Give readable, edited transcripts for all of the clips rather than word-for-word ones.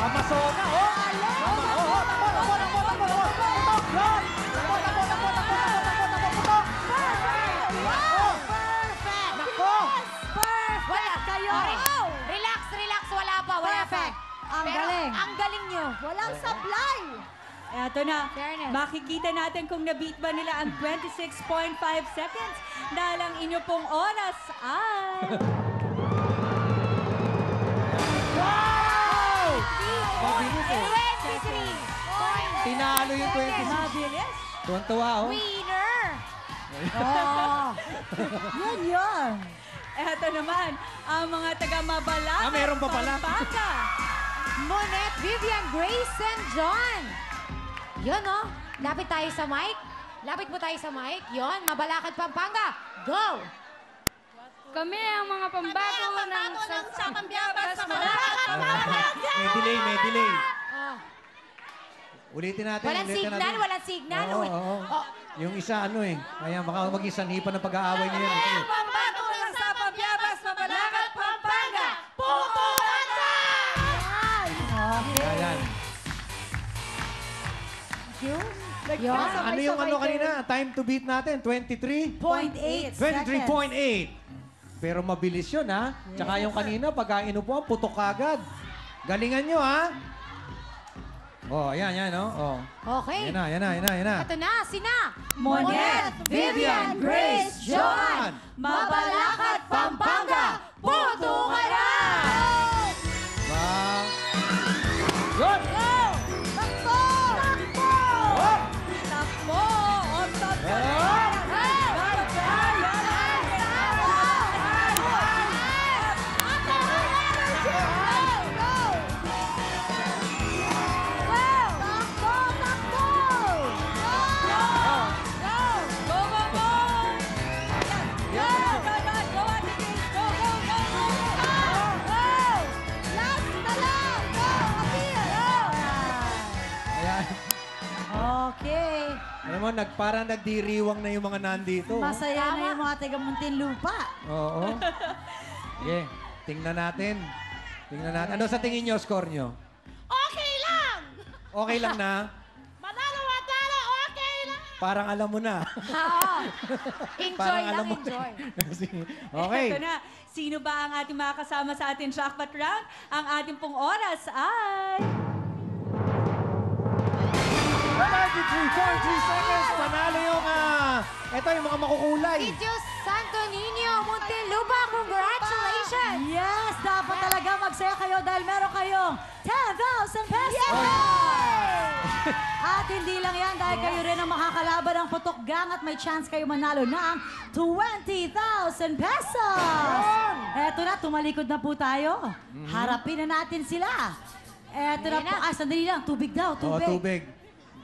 Amazona, oh! Relax, relax. Wala pa, wala pa. Ang galing. Ang galing nyo. Walang sablay. Eto na, Fairness. makikita natin kung na-beat ba nila ang 26.5 seconds dahil ang inyo pong oras ay... Wow! Mabilis eh. 23. Tinalo yung 26. Mabilis. Tuwan-tuwa, oh. Winner. Oh. Yun. Eto naman, ang mga taga-Mabalacat, meron pa pala. Pampanga. Monet, Vivian, Grace, and John. Yun, oh. Lapit tayo sa mic. Lapit mo tayo sa mic. Yun, Mabalacat, Pampanga. Go! Kami ang mga pambato ng Sapambyabas, Mabalacat, May delay, may delay. Oh. Ulitin natin. Walang ulitin signal, natin. walang signal. Oo, oo. Oh. Yung isa ano eh. Kaya baka maging sanhipan ng pag-aaway niyo yan. Sige. pambato ng Sapambyabas, Mabalacat, Pampanga, putulan na! Ayan. Yun. Ano yung ano kanina? Time to beat natin? 23? 0.8 23.8. Pero mabilis yun, ha? Tsaka yung kanina, pagka inupuan, putok agad. Galingan nyo, ha? Oh, ayan, yan, oh. Okay. Yan na. Ito na, sina. Monet, Vivian, Grace, John. Mabalacat, Pampanga. Puto ka na! Wow. Yun! Takbo! On top ka na. Ayan. Okay. Alam mo, parang nagdiriwang na yung mga nandito. Masaya na yung mga taga Muntinlupa. Oo. Sige, tingnan natin. Ano sa tingin nyo, score nyo? Okay lang! Okay lang na? Manalo, okay lang! Parang alam mo na. Oo. Enjoy Parang lang, alam mo. enjoy. Okay. Ito na, sino ba ang ating mga kasama sa ating jackpot round? Ang ating pong oras ay... 93.3 seconds. Panalo yung, ito yung mga makukulay. Titus Santo Niño, Muntinlupa, congratulations! Yes, dapat talaga magsaya kayo dahil meron kayong 10,000 pesos! At hindi lang yan, dahil kayo rin ang makakalaban ng Putok Gang at may chance kayo manalo ng 20,000 pesos! Eto na, tumalikod na po tayo. Harapin na natin sila. Eto na Hindi po. na. Sandali lang. Tubig daw, Oh, tubig. tubig.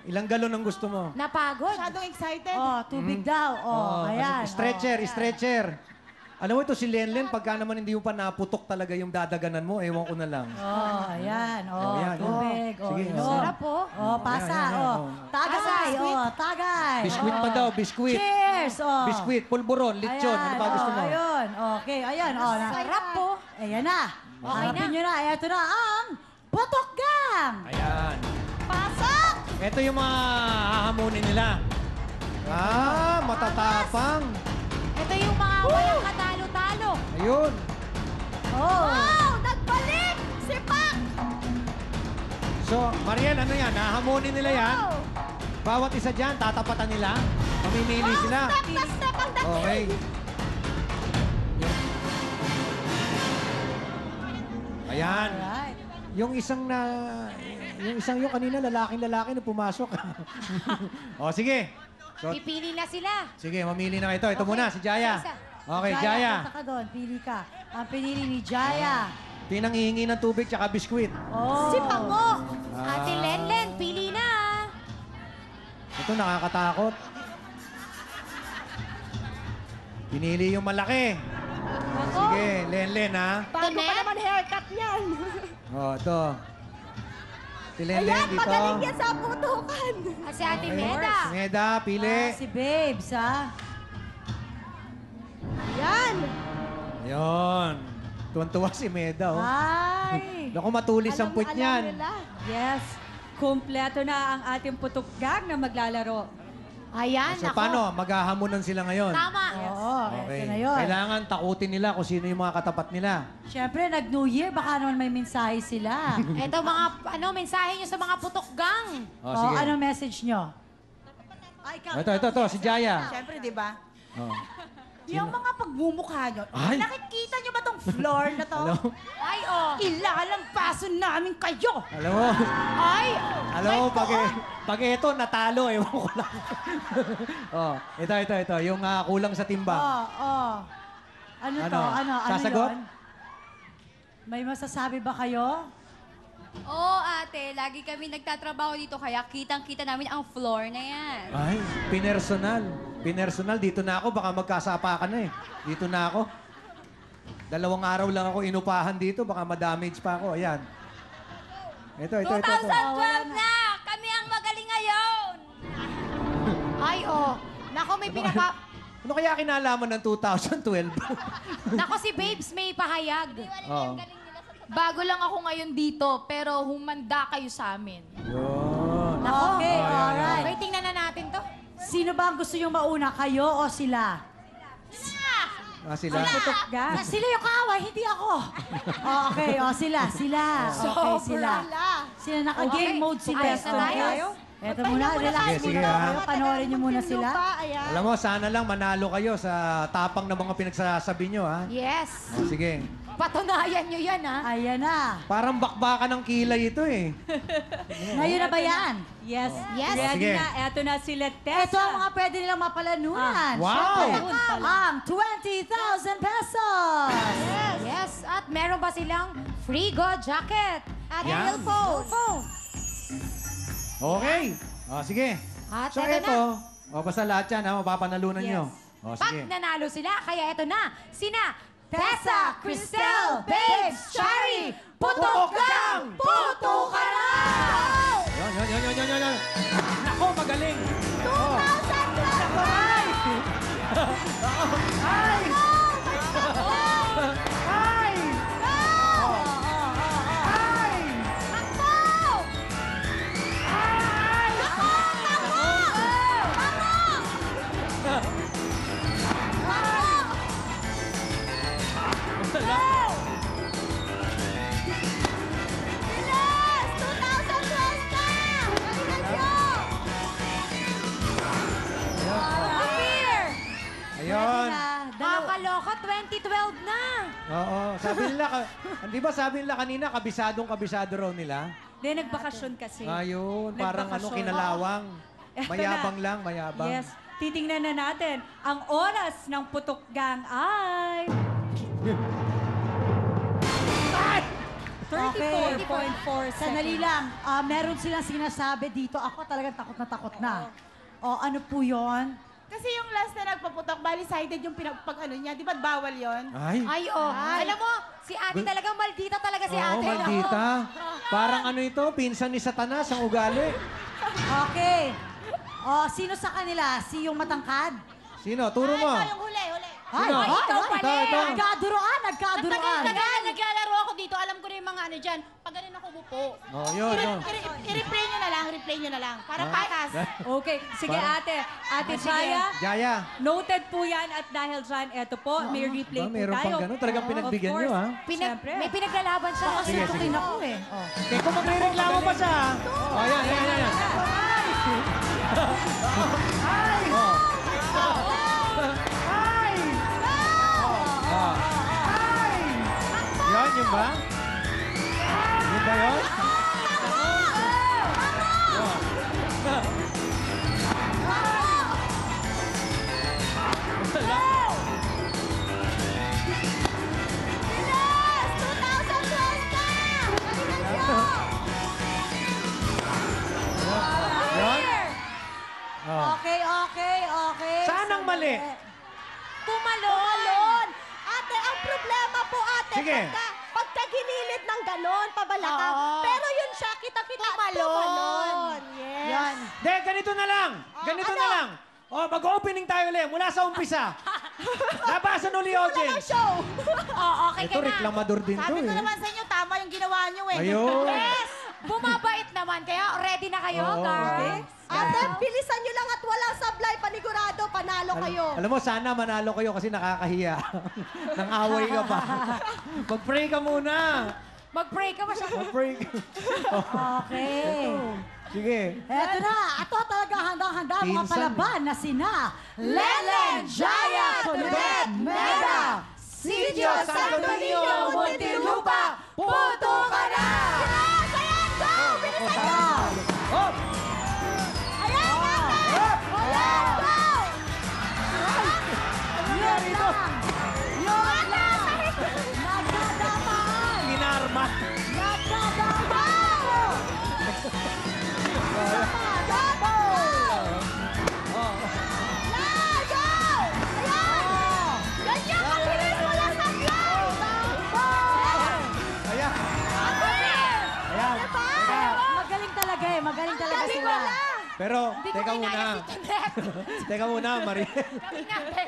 Ilang galon ang gusto mo? Napagod. Masyadong excited. Oh, tubig daw. Oh, ayan. Stretcher, stretcher. Alam mo ito, si Lenlen, pagka naman hindi mo pa naputok talaga yung dadaganan mo, ewan ko na lang. Oh, ayan. Oh, Ayan, tubig. Oh, Sige, inom. Sarap po. Oh, pasa. Ayan, ayan, Oh, oh. tagay. Oh, tagay. Biskuit pa daw, biskuit. Cheers. Oh. Biskuit, pulburon, lechon. Ano pa gusto mo? Ayun. Okay, ayan. Oh, Sarap po. Ayan na. Okay Harapin na. nyo na. Ito na ang Putok Gang. Ayan. Pasok! Ito yung mga hahamunin nila. Matatapang. Ito yung mga walang katalo-talo. Ayun. Oh. Nagbalik! Si Pak! So, Mariel, ano yan? Hahamunin nila yan. Bawat isa dyan, tatapatan nila. Pamimili sila. Step ang Okay. Ayan. Alright. Yung isang yung kanina, lalaking-lalaki na pumasok. O, sige. So, Pipili na sila. sige, mamili na kayo. Ito Okay. muna, si Jaya. Isa-isa. Okay, Jaya. Punta ka doon. Pili ka. Ang pinili ni Jaya. Pinanghihingi ng tubig tsaka biskwit. Oh. Si Pango. Ah. Ate Lenlen, pili na. Ito, nakakatakot. Pinili yung malaki. Sige, Lenlen, ha? Bago pa naman haircut niyan. O, ito. Si Lenlen dito. sa putukan. At si Ate Okay. Meda. Meda, pili. Si Babes, ha? Yan. Ayun. Tuwan-tuwa si Meda, oh. Ay! Naku, matulis ang puwit niyan. nila. Yes, kumpleto na ang ating putok gang na maglalaro. Ayan, So, ako. paano? Maghahamunan sila ngayon. Tama. Oo, Okay. ito na yun. Kailangan takutin nila kung sino yung mga katapat nila. Siyempre, nag-New Year, baka naman may mensahe sila. Ito mga, mensahe nyo sa mga putok gang. Oh, sige. Anong message nyo? Ay, Ito, si Jaya. Siyempre, di ba? Oh. Yung mga pagmumukha nyo, Ay! nakikita nyo ba tong floor na to? Alam mo? Ay, oh. Ilalampaso namin kayo! Alam mo? Ay! Alam mo, pag ito, natalo, ewan ko lang. oh, ito. Yung kulang sa timbang. Ano Ano? to? Ano Sasagot? yun? May masasabi ba kayo? Oo, ate. Lagi kami nagtatrabaho dito kaya kitang-kita namin ang floor na yan. Ay, pinersonal. Pinersonal, dito na ako. Baka magkasapa ka na eh. Dito na ako. 2 araw lang ako inupahan dito. Baka ma-damage pa ako. Ayan. Ito. 2012 na! Kami ang magaling ngayon! Ay, oh. Nako, may pinapa... Ano kaya kinalaman ng 2012? Nako, si Babes may pahayag. Oo. Bago lang ako ngayon dito, pero humanda kayo sa amin. Yun. Okay, Oh, yan, alright. Wait, tingnan na natin to. Sino ba ang gusto yung mauna? Kayo o sila? Sila. Putok gang. Sila yung kaaway, hindi ako. Okay, sila. Okay, sila. Sila naka-game mode sila. Ayos na tayo. Eto muna, relax Sige, muna ha? kayo. Panoorin niyo muna sila. Alam mo, sana lang manalo kayo sa tapang na mga pinagsasabi nyo, ha? Yes. Oh, sige. Patunayan nyo yan, ha? Ayan na. Parang bakbakan ng kilay ito, eh. Ngayon na ba yan? Yes. Yes. Ready Sige. na. Eto na sila Tessa. Ito ang mga pwede nilang mapalanunan. Wow! Siyempre, ang 20,000 pesos. Yes. At meron ba silang free go jacket? At Yan. phone. Okay. Sige. At So, eto ito. Basta lahat yan, ha? Mapapanalunan nyo. Pag Sige. nanalo sila, kaya ito na. Sina Tessa, Cristel, Babes, Shari, Putok Gang! Puto ka na! Yan. Nako, magaling. 2,000 Ay! Ay! Ay! Ay! Ayun. Kakaloka, 2012 na. Oo. Di ba sabi nila kanina, kabisado raw nila? Then, nagbakasyon kasi. Ayun, parang Nagbakasyon. kinalawang. Eto Mayabang na. lang, mayabang. Yes. Titingnan na natin. Ang oras ng putok gang ay... 34.4 seconds. Sandali lang. Meron silang sinasabi dito. Ako talagang takot na. Ano po yon? Kasi yung last na nagpaputok, bali-sided yung pag-ano niya. Di ba bawal yon? Ay. Ay, oh. Alam mo, si ate talagang maldita talaga si Oo, ate. maldita. Parang ano ito, pinsan ni Satanas ang ugali. Okay. Sino sa kanila? Si yung matangkad? Sino? Turo mo. Ito yung huli. Ay, Sino? ikaw pala. Ito. Nagkaduroan. Tagal naglalaro ako dito. Alam ko na yung mga ano dyan. Pag ganun ako bupo. Oh, yun. I-replay nyo na lang. Para patas. Okay. Sige, ate. Ate Jaya, Jaya. noted po yan. At dahil dyan, eto po, may replay po Meron tayo. pang gano'n. Talagang pinagbigyan nyo, ha? Siyempre. May pinaglalaban siya. Baka Sige, suntukin sige. ako eh. Eh, kung magre-reklamo pa siya, ha? Oh, yan. Ay! Oh. Ay! Oh. Ay! Yun ba? Yun ba yun? Yun? Oh. Okay. Saan ang mali? Tumalon! Ate, ang problema po, ate, Sige. pagka ginilit ng ganon, pabalaka. Pero yun siya, kita-kita, tumalon. Yes. Yan. De, ganito na lang. Ganito na lang. Oh, mag-opening tayo ulit mula sa umpisa. Labasan uli, audience! Show! Okay Ito, ka na. reklamador din to Sabi ko eh. naman sa inyo, tama yung ginawa nyo eh. Ayun. Yes! Bumabait naman. Kaya ready na kayo, Oo. girls? Ate, bilisan nyo lang at walang sablay. Panigurado, panalo kayo. Alam mo, sana manalo kayo kasi nakakahiya. Nang away ka pa. Mag-pray ka muna. Mag-pray ka masyado. Mag-pray ka. Okay. Sige. Eto na, ito talaga handang-handa mga Pinsan. palaban na sina Lelen, Jaya, Tonet, Meda, Sitio Santo Niño, Muntinlupa, puto ka na! Yes! Ayan, go! Bilisan nyo! Hop! Ayan, ate! Hop! Ayan, go! Yun lang! Yun lang! Nagkadamaan! Ginarma. Nagkadamaan! Oh. Yeah, go! Ayan! Ganyan kabilis, wala sablay! Ayan. Ayan. Teka. Magaling talaga eh. Magaling talaga Galing sila. wala! Pero, Hindi ko teka kinaya muna. si Tonet. Teka muna, Marie. Kami natin.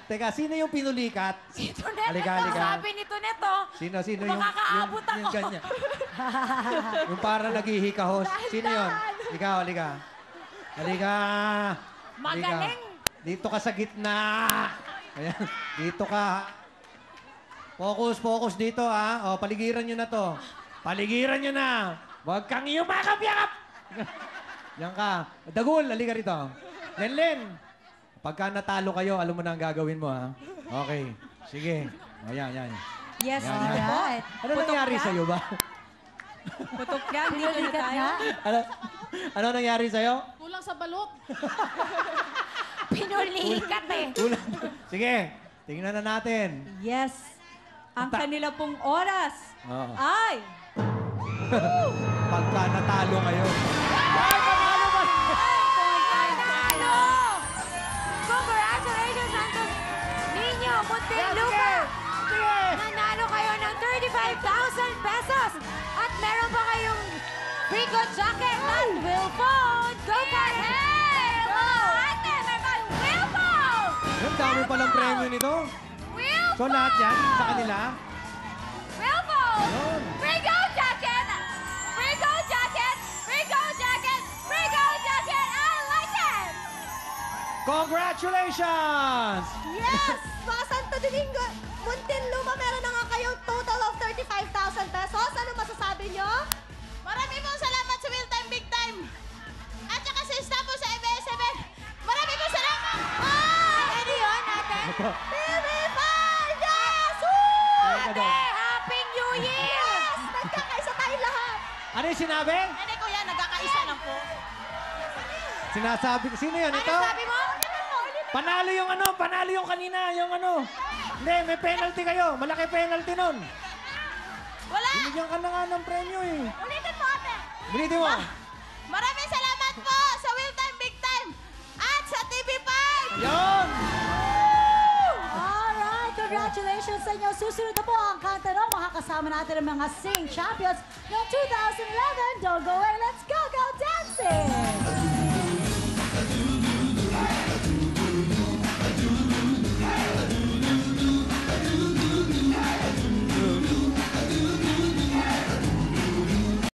Teka, sino yung pinulikat? Si Tonet. Halika, ito, halika. sabi ni Tonet, oh. Sino Makakaabot yung ako. ganyan? Yung para naghihikahos. Sino yun? Ikaw, halika. Halika. Magaling. Dito ka sa gitna. Ayan, dito ka. Focus dito, ha? O, paligiran nyo na to. Paligiran nyo na. Huwag kang yumakap-yakap. Yan ka. Dagul, halika rito. Lenlen. Pagka natalo kayo, alam mo na ang gagawin mo, ha? Okay. Sige. O, yan. Yes, Yan, dito yan. po. Ano nangyari sa'yo ba? Putok yan, dito na Pinulikat tayo. nga. Ano nangyari sa'yo? Kulang sa balot. Pinulikat eh. Ulan. Sige, tingnan na natin. Yes. Ang kanila pong oras Oo. ay Pagka natalo kayo. Nanalo! Congratulations, Santos Niño, Muntinlupa! Nanalo kayo ng 35,000 pesos! At meron pa kayong free coat jacket at Will Phone! Go, Karen! Hey! Wow! Ate, may Will Phone! Ang dami palang premyo nito. Will So lahat yan sa kanila? Will Phone! Yun. Free coat jacket! Free coat jacket! Free coat jacket! Free coat jacket! I like it! Congratulations! Yes! Mga Santo Domingo, Muntinlupa, meron na nga kayong total of 35,000 pesos. Ano masasabi nyo? Maraming pong salamat sa Will Time Big Time. At saka sa staff po sa ABS-CBN. Maraming pong salamat. Ano yun, ate? TV5! Yes! Woo! Ate, Happy New Year! Yes! Nagkakaisa tayo lahat. Ano yung sinabi? Hindi ko yan, nagkakaisa lang po. Sinasabi ko. Sino yan? Ano Ito? sabi mo? Panalo yung ano, panalo yung kanina, yung ano. Hindi, may penalty kayo. Malaki penalty nun. Wala. Binigyan ka na nga ng premyo eh. Ulitin mo, ate. Bilitin mo. Maraming salamat po sa Will Time Big Time. At sa TV5. Yun! Alright, congratulations sa inyo. Susunod na po ang kantanong. Makakasama natin ang mga Sing Champions ng 2011. Don't go away, let's go dancing!